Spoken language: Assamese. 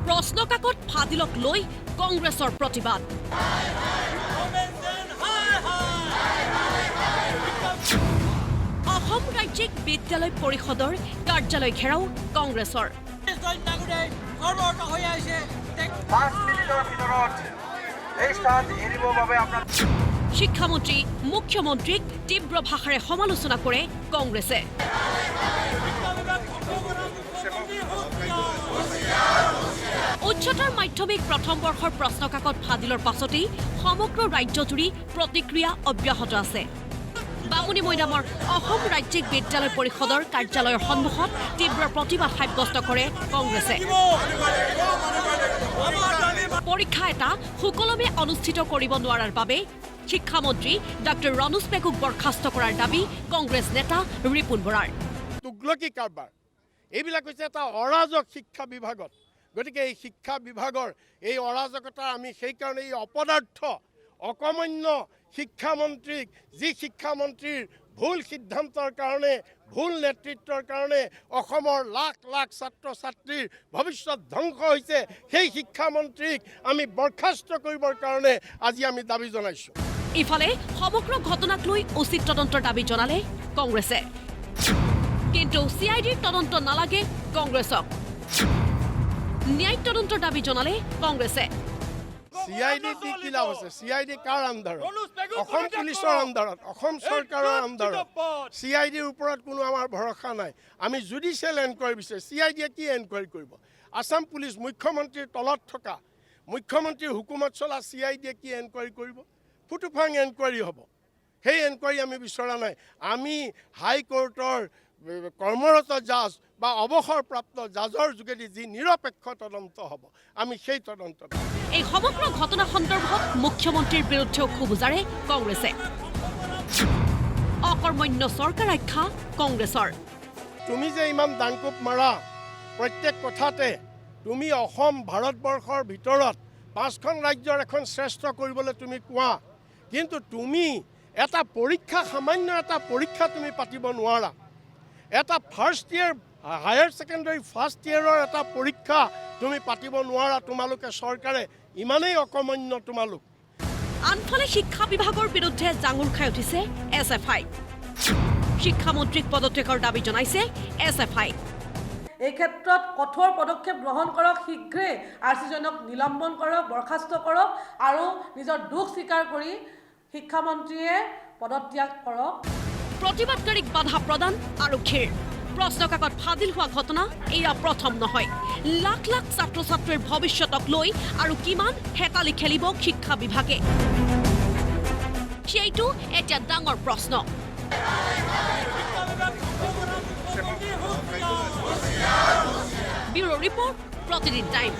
প্ৰশ্নকাকত ফাদিলক লৈ কংগ্ৰেছৰ প্ৰতিবাদ। অসম ৰাজ্যিক বিদ্যালয় পৰিষদৰ কাৰ্যালয় ঘেৰাও কংগ্ৰেছৰ। শিক্ষামন্ত্ৰী মুখ্যমন্ত্ৰীক তীব্ৰ ভাষাৰে সমালোচনা কৰে কংগ্ৰেছে। উচ্চতৰ মাধ্যমিক প্ৰথম বৰ্ষৰ প্ৰশ্নকাকত ফাদিলৰ পাছতেই সমগ্ৰ ৰাজ্যজুৰি প্ৰতিক্ৰিয়া অব্যাহত আছে। বামুণী মৈদামৰ অসম ৰাজ্যিক বিদ্যালয় পৰিষদৰ কাৰ্যালয়ৰ সন্মুখত তীব্ৰ প্ৰতিবাদ সাব্যস্ত কৰে কংগ্ৰেছে। পৰীক্ষা এটা সুকলমে অনুষ্ঠিত কৰিব নোৱাৰাৰ বাবে শিক্ষামন্ত্ৰী ডঃ ৰণোজ পেগুক বৰ্খাস্ত কৰাৰ দাবী কংগ্ৰেছ নেতা ৰিপুণ বৰাৰ। তুগলকি কাৰবাৰ এইবিলাক হৈছে এটা অৰাজক শিক্ষা বিভাগত। গতিকে এই শিক্ষা বিভাগৰ এই অৰাজকতা আমি সেইকাৰণে এই অপদাৰ্থ অকমান্য শিক্ষামন্ত্ৰীক, যি শিক্ষামন্ত্ৰীৰ ভুল সিদ্ধান্তৰ কাৰণে, ভুল নেতৃত্বৰ কাৰণে অসমৰ লাখ লাখ ছাত্ৰ ছাত্ৰীৰ ভৱিষ্যত ধ্বংস হৈছে, সেই শিক্ষামন্ত্ৰীক আমি বৰ্খাস্ত কৰিবৰ কাৰণে আজি আমি দাবী জনাইছোঁ। ইফালে সমগ্ৰ ঘটনাক লৈ উচিত তদন্তৰ দাবী জনালে কংগ্ৰেছে। কিন্তু CIDৰ তদন্ত নালাগে কংগ্ৰেছক। ন্যায়িক তদন্তৰ দাবী জনালে কংগ্ৰেছে। CID দি কি লাভ আছে? CID কাৰ আণ্ডাৰত? অসম পুলিচৰ আণ্ডাৰত, অসম চৰকাৰৰ আণ্ডাৰত। CIDৰ ওপৰত কোনো আমাৰ ভৰসা নাই। আমি জুডিচিয়েল এনকুৱাৰী বিচাৰিছোঁ। CIDয়ে কি এনকুৱাৰী কৰিব? আছাম পুলিচ মুখ্যমন্ত্ৰীৰ তলত থকা, মুখ্যমন্ত্ৰীৰ হুকুমত চলা CIDয়ে কি এনকুৱাৰী কৰিব? ফুটুফাং এনকুৱাৰী হ'ব। সেই এনকুৱাৰী আমি বিচৰা নাই। আমি হাইকোৰ্টৰ কৰ্মৰত জাজ বা অৱসৰপ্ৰাপ্ত জাজৰ যোগেদি যি নিৰপেক্ষ তদন্ত হ'ব, আমি সেই তদন্ত। এই সমগ্ৰ ঘটনা সন্দৰ্ভত মুখ্যমন্ত্ৰীৰ বিৰুদ্ধেও ক্ষোভ উজাৰে কংগ্ৰেছে। অকৰ্মণ্য চৰকাৰ আখ্যা কংগ্ৰেছৰ। তুমি যে ইমান দাংকোপ মাৰা প্ৰত্যেক কথাতে, তুমি অসম ভাৰতবৰ্ষৰ ভিতৰত 5খন ৰাজ্যৰ এখন শ্ৰেষ্ঠ কৰিবলৈ তুমি কোৱা, কিন্তু তুমি এটা পৰীক্ষা, সামান্য এটা পৰীক্ষা তুমি পাতিব নোৱাৰা। এটা first year higher secondary first ইয়েৰৰ এটা পৰীক্ষা তুমি পাতিব নোৱাৰা। তোমালোকে চৰকাৰে ইমানেই অকমান্য তোমালোক। আনফালে শিক্ষা বিভাগৰ বিৰুদ্ধে জাঙুৰ খাই উঠিছে SFI। শিক্ষামন্ত্ৰীক পদত্যাগৰ দাবী জনাইছে SFI। এই ক্ষেত্ৰত কঠোৰ পদক্ষেপ গ্ৰহণ কৰক, শীঘ্ৰে RCজনক নিলম্বন কৰক, বৰ্খাস্ত কৰক আৰু নিজৰ দুখ স্বীকাৰ কৰি শিক্ষামন্ত্ৰীয়ে পদত্যাগ কৰক। প্ৰতিবাদকাৰীক বাধা প্ৰদান আৰক্ষীৰ। প্ৰশ্নকাকত ফাদিল হোৱা ঘটনা এয়া প্ৰথম নহয়। লাখ লাখ ছাত্ৰ ছাত্ৰীৰ ভৱিষ্যতক লৈ আৰু কিমান হেতালি খেলিব শিক্ষা বিভাগে, সেইটো এতিয়া ডাঙৰ প্ৰশ্ন। ব্যুৰো ৰিপৰ্ট, প্ৰতিদিন টাইম।